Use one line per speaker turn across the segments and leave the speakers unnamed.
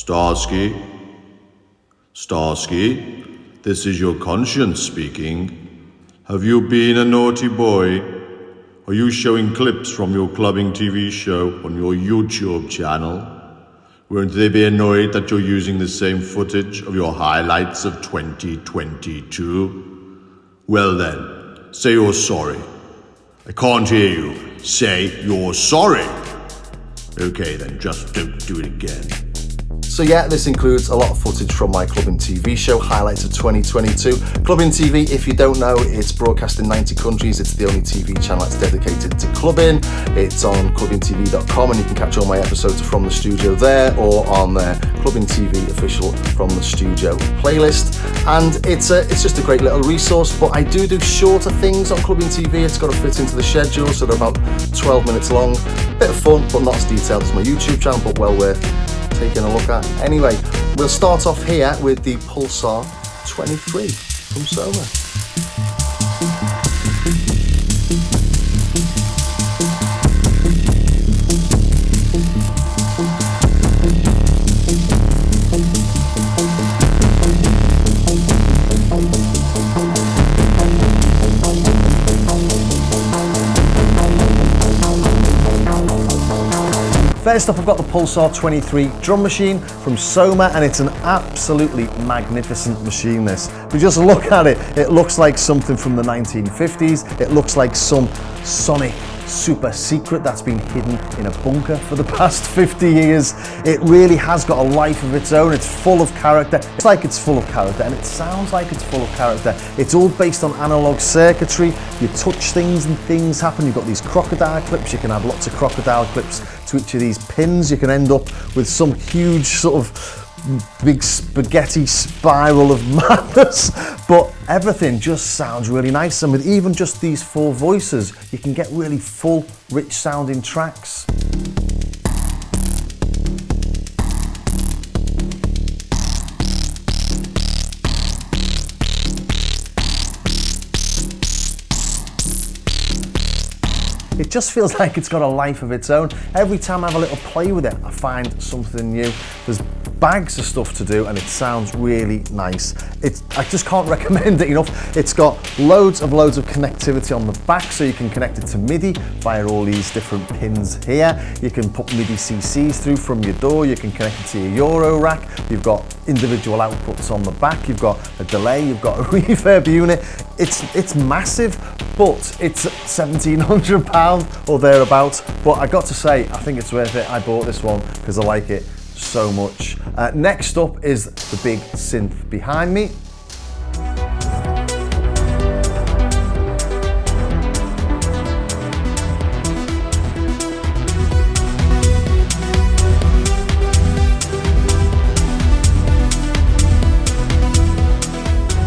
Starsky? Starsky, this is your conscience speaking. Have you been a naughty boy? Are you showing clips from your clubbing TV show on your YouTube channel? Won't they be annoyed that you're using the same footage of your highlights of 2022? Well then, say you're sorry. I can't hear you. Say you're sorry. Okay then, just don't do it again.
So yeah, this includes a lot of footage from my Clubbing TV show, Highlights of 2022. Clubbing TV, if you don't know, it's broadcast in 90 countries. It's the only TV channel that's dedicated to clubbing. It's on clubbingtv.com and you can catch all my episodes from the studio there or on their Clubbing TV official from the studio playlist. And it's just a great little resource, but I do shorter things on Clubbing TV. It's got to fit into the schedule, so they're about 12 minutes long. Bit of fun, but not as detailed as my YouTube channel, but well worth taking a look at. Anyway, we'll start off here with the Pulsar 23 from Soma. First up, I've got the Pulsar 23 drum machine from Soma, and it's an absolutely magnificent machine, this. If you just look at it, it looks like something from the 1950s. It looks like some sonic super secret that's been hidden in a bunker for the past 50 years. It really has got a life of its own. It's full of character. It's like it's full of character, and it sounds like it's full of character. It's all based on analog circuitry. You touch things and things happen. You've got these crocodile clips. You can add lots of crocodile clips to each of these pins. You can end up with some huge sort of big spaghetti spiral of madness, but everything just sounds really nice. And with even just these 4 voices, you can get really full, rich sounding tracks. It just feels like it's got a life of its own. Every time I have a little play with it, I find something new. There's bags of stuff to do and it sounds really nice. I just can't recommend it enough. It's got loads of connectivity on the back, so you can connect it to MIDI via all these different pins here. You can put MIDI CCs through from your DAW. You can connect it to your Eurorack. You've got individual outputs on the back. You've got a delay. You've got a reverb unit. It's massive, but it's £1,700 or thereabouts. But I got to say, I think it's worth it. I bought this one because I like it so much. Next up is the big synth behind me.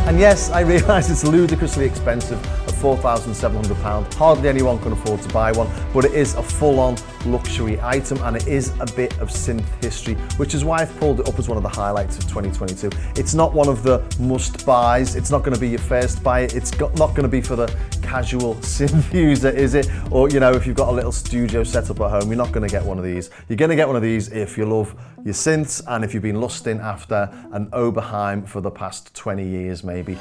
And yes, I realise it's ludicrously expensive at £4,700. Hardly anyone can afford to buy one, but it is a full-on luxury item and it is a bit of synth history, which is why I've pulled it up as one of the highlights of 2022. It's not one of the must-buys. It's not going to be your first buy. It's not going to be for the casual synth user, is it? Or, you know, if you've got a little studio set up at home, you're not going to get one of these. You're going to get one of these if you love your synths and if you've been lusting after an Oberheim for the past 20 years, maybe.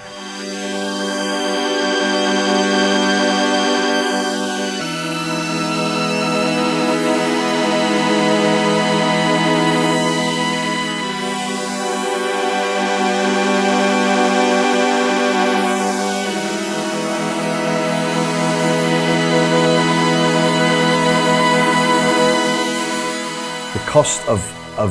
Cost of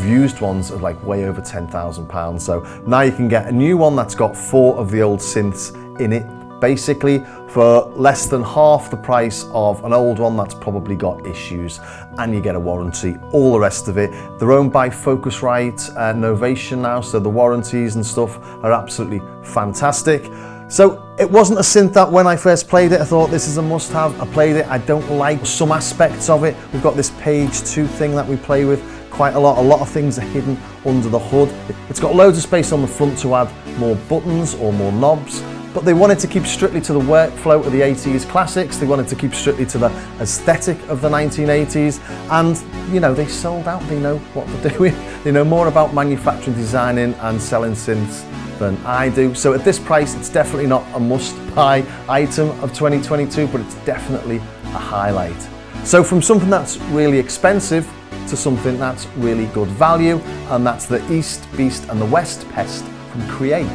used ones is like way over £10,000. So now you can get a new one that's got 4 of the old synths in it, basically for less than half the price of an old one that's probably got issues, and you get a warranty, all the rest of it. They're owned by Focusrite and Novation now, so the warranties and stuff are absolutely fantastic. So it wasn't a synth that when I first played it, I thought this is a must-have. I played it, I don't like some aspects of it. We've got this page 2 thing that we play with quite a lot. A lot of things are hidden under the hood. It's got loads of space on the front to add more buttons or more knobs. But they wanted to keep strictly to the workflow of the 80s classics. They wanted to keep strictly to the aesthetic of the 1980s. And, you know, they sold out. They know what they're doing. They know more about manufacturing, designing and selling synths than I do. So at this price, it's definitely not a must-buy item of 2022, but it's definitely a highlight. So from something that's really expensive to something that's really good value, and that's the East Beast and the West Pest from Create.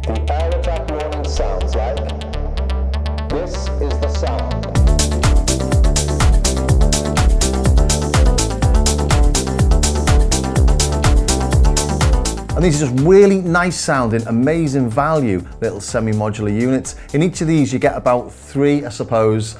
The air attack warning sounds like this is the sound.
And these are just really nice sounding, amazing value little semi-modular units. In each of these you get about 3, I suppose,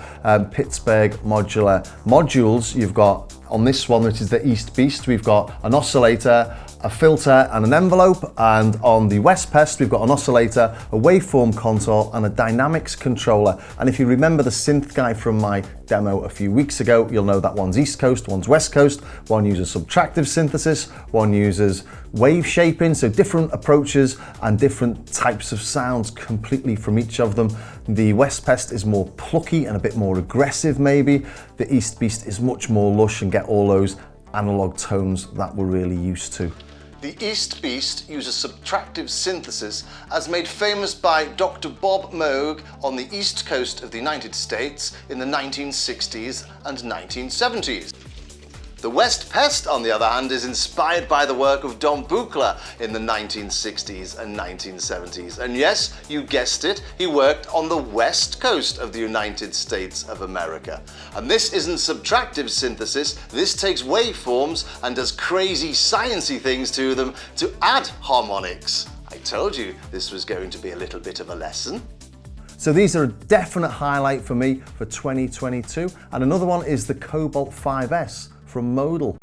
Pittsburgh modular modules. You've got on this one, which is the East Beast, we've got an oscillator, a filter and an envelope, and on the West Pest we've got an oscillator, a waveform console and a dynamics controller. And if you remember the synth guy from my demo a few weeks ago, you'll know that one's East Coast, one's West Coast, one uses subtractive synthesis, one uses wave shaping, so different approaches and different types of sounds completely from each of them. The West Pest is more plucky and a bit more aggressive maybe. The East Beast is much more lush and get all those analog tones that we're really used to. The East Beast uses subtractive synthesis as made famous by Dr. Bob Moog on the East Coast of the United States in the 1960s and 1970s. The West Pest, on the other hand, is inspired by the work of Don Buchla in the 1960s and 1970s. And yes, you guessed it, he worked on the West Coast of the United States of America. And this isn't subtractive synthesis, this takes waveforms and does crazy sciencey things to them to add harmonics. I told you this was going to be a little bit of a lesson. So these are a definite highlight for me for 2022. And another one is the Cobalt 5S from Modal.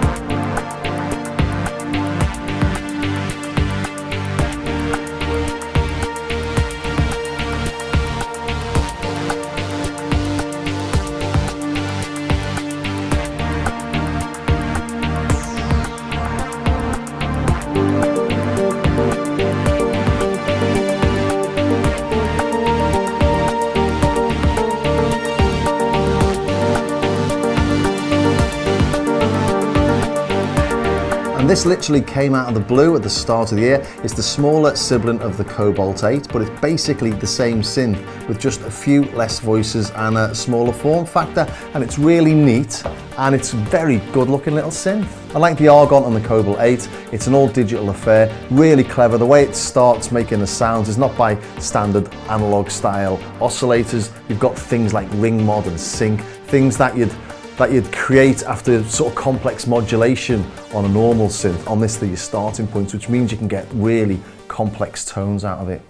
And this literally came out of the blue at the start of the year. It's the smaller sibling of the Cobalt 8, but it's basically the same synth with just a few less voices and a smaller form factor. And it's really neat, and it's a very good looking little synth. Unlike the Argon on the Cobalt 8, it's an all digital affair, really clever. The way it starts making the sounds is not by standard analog style oscillators. You've got things like ring mod and sync, things that you'd create after sort of complex modulation on a normal synth. On this, they're your starting points, which means you can get really complex tones out of it.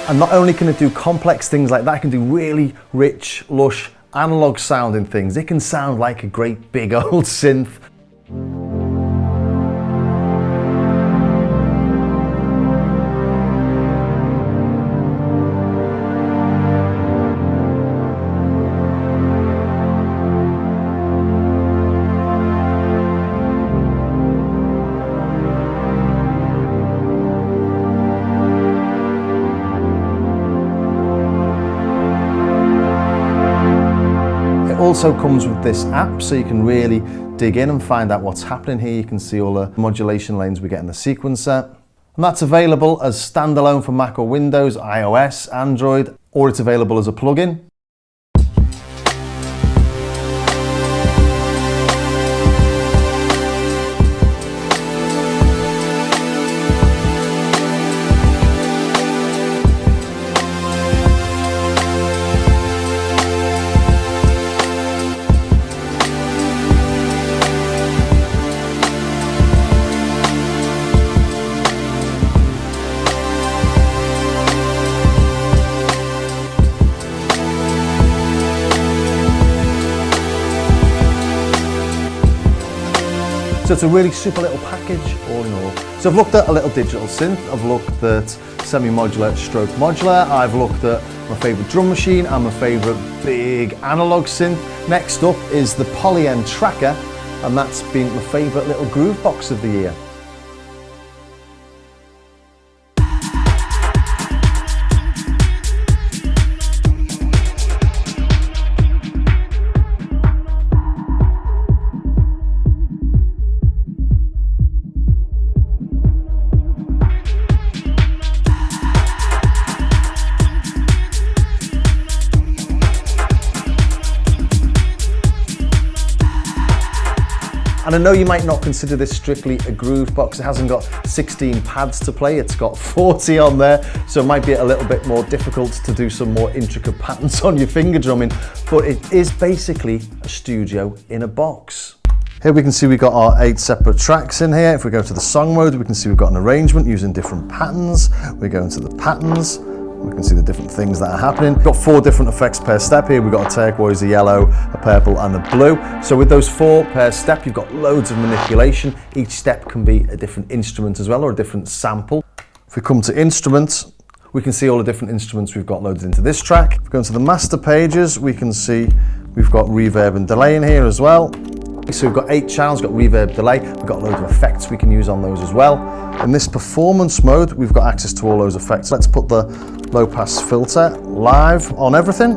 And not only can it do complex things like that, it can do really rich, lush, analog sounding things. It can sound like a great big old synth. Also comes with this app, so you can really dig in and find out what's happening here. You can see all the modulation lanes we get in the sequencer. And that's available as standalone for Mac or Windows, iOS, Android, or it's available as a plugin. So it's a really super little package all in all. So I've looked at a little digital synth, I've looked at semi-modular stroke modular, I've looked at my favourite drum machine and my favourite big analog synth. Next up is the Polyend tracker, and that's been my favourite little Groovebox of the year. And I know you might not consider this strictly a Groovebox. It hasn't got 16 pads to play, it's got 40 on there, so it might be a little bit more difficult to do some more intricate patterns on your finger drumming, but it is basically a studio in a box. Here we can see we've got our 8 separate tracks in here. If we go to the song mode, we can see we've got an arrangement using different patterns. We go into the patterns. We can see the different things that are happening. We've got 4 different effects per step here. We've got a turquoise, a yellow, a purple and a blue. So with those 4 per step, you've got loads of manipulation. Each step can be a different instrument as well, or a different sample. If we come to instruments, we can see all the different instruments we've got loaded into this track. If we go into the master pages, we can see we've got reverb and delay in here as well. So we've got 8 channels, we've got reverb, delay, we've got loads of effects we can use on those as well. In this performance mode, we've got access to all those effects. Let's put the low pass filter live on everything.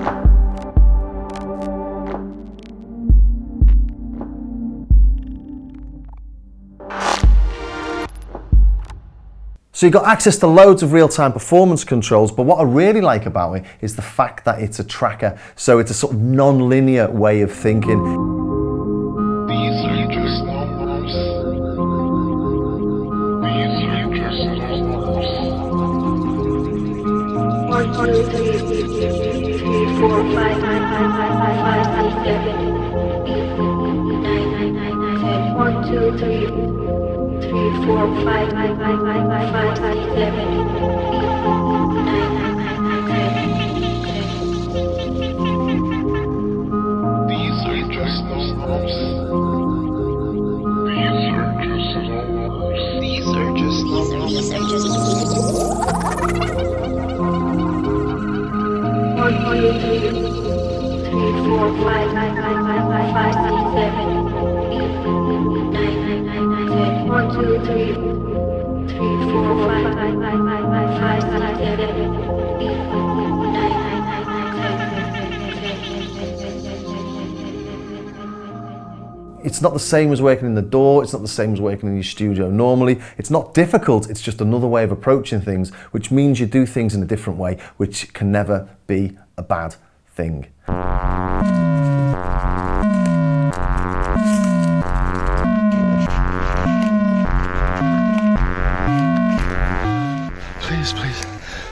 So you've got access to loads of real-time performance controls, but what I really like about it is the fact that it's a tracker. So it's a sort of non-linear way of thinking.
These are just numbers. These are just numbers. 1, 2, 3, 4, 5, 9, 7, 1, 2, 3, 4, 5, 7, These are just numbers. These are just numbers. 1, 2, 3, 4, 5, 9, 7, 1, 2, 3, 4, 5, 7.
It's not the same as working in the DAW, it's not the same as working in your studio normally. It's not difficult, it's just another way of approaching things, which means you do things in a different way, which can never be a bad thing.
Please,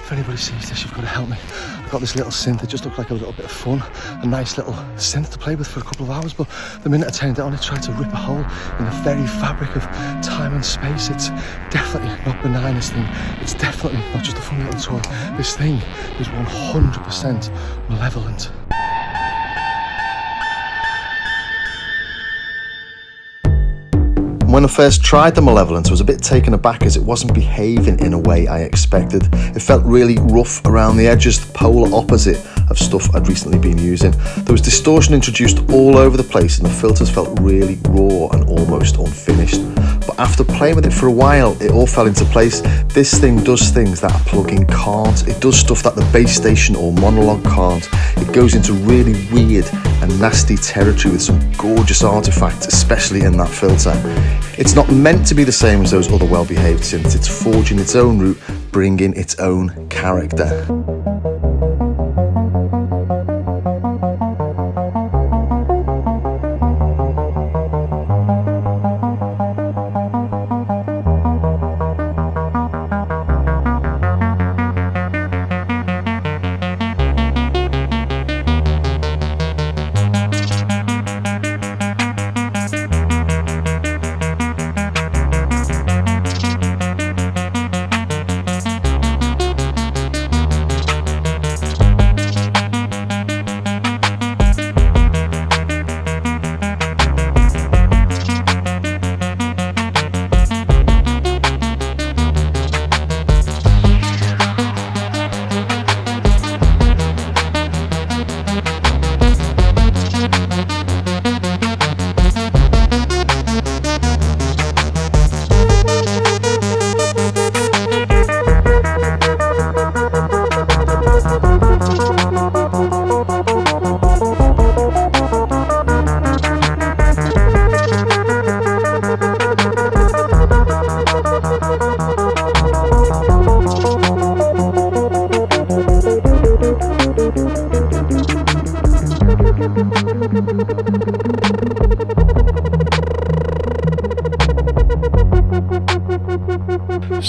if anybody sees this, you've got to help me. I've got this little synth, it just looked like a little bit of fun, a nice little synth to play with for a couple of hours, but the minute I turned it on, it tried to rip a hole in the very fabric of time and space. It's definitely not benign, this thing. It's definitely not just a fun little toy. This thing is 100% malevolent.
When I first tried the Malevolent, I was a bit taken aback as it wasn't behaving in a way I expected. It felt really rough around the edges, the polar opposite of stuff I'd recently been using. There was distortion introduced all over the place and the filters felt really raw and almost unfinished. But after playing with it for a while, it all fell into place. This thing does things that a plugin can't. It does stuff that the bass station or monologue can't. It goes into really weird and nasty territory with some gorgeous artifacts, especially in that filter. It's not meant to be the same as those other well-behaved synths. It's forging its own route, bringing its own character.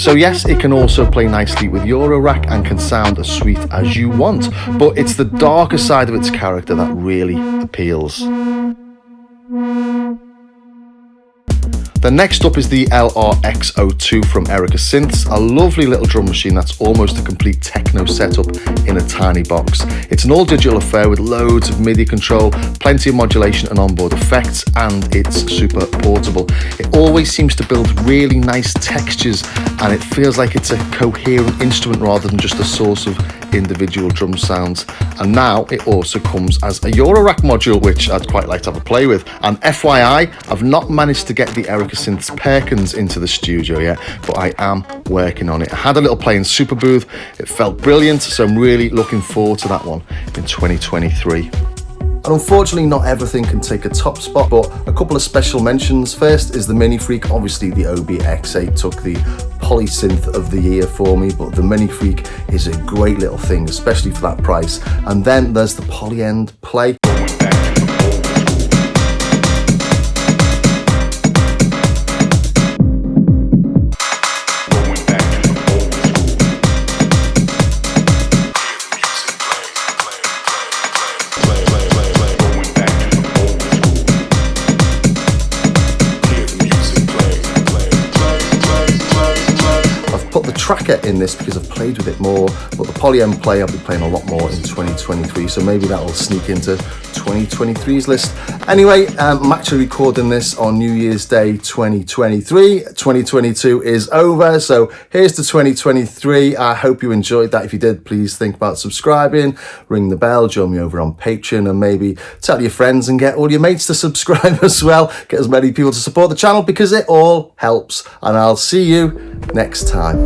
So yes, it can also play nicely with Eurorack and can sound as sweet as you want, but it's the darker side of its character that really appeals. Then next up is the LRX02 from Erica Synths, a lovely little drum machine that's almost a complete techno setup in a tiny box. It's an all-digital affair with loads of MIDI control, plenty of modulation and onboard effects, and it's super portable. It always seems to build really nice textures, and it feels like it's a coherent instrument rather than just a source of individual drum sounds. And now it also comes as a Eurorack module, which I'd quite like to have a play with. And FYI, I've not managed to get the Erica Synths Perkins into the studio yet, but I am working on it. I had a little play in Super Booth, it felt brilliant, so I'm really looking forward to that one in 2023. And unfortunately, not everything can take a top spot, but a couple of special mentions. First is the Mini Freak. Obviously, the OBX8 took the Polysynth of the year for me, but the Mini Freak is a great little thing, especially for that price. And then there's the Polyend Play. Put the tracker in this because I've played with it more, but the Polyend Play I'll be playing a lot more in 2023, so maybe that'll sneak into 2023's list. Anyway, I'm actually recording this on New Year's Day 2023. 2022 is over, so here's to 2023. I hope you enjoyed that. If you did, please think about subscribing, ring the bell, join me over on Patreon, and maybe tell your friends and get all your mates to subscribe as well. Get as many people to support the channel because it all helps, and I'll see you next time.